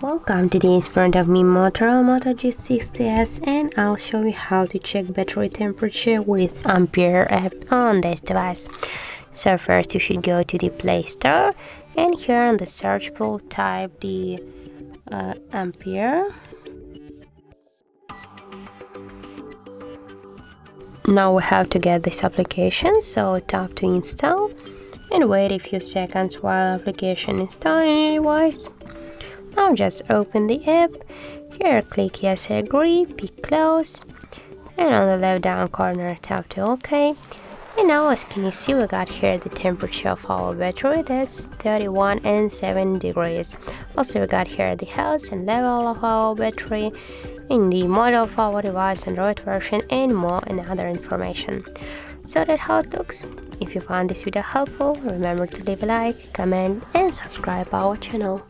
Welcome, today in front of me Motorola Moto G60S, and I'll show you how to check battery temperature with Ampere app on this device. So first you should go to the Play Store, and here on the search pool type the Ampere. Now we have to get this application, so tap to install and wait a few seconds while application installs on your device. Now just open the app. Here click yes, I agree, pick close, and on the left down corner tap to OK. And now as can you see, we got here the temperature of our battery, that's 31 and 7 degrees. Also we got here the health and level of our battery, in the model of our device, Android version, and more and other information. So that's how it looks. If you found this video helpful, remember to leave a like, comment and subscribe our channel.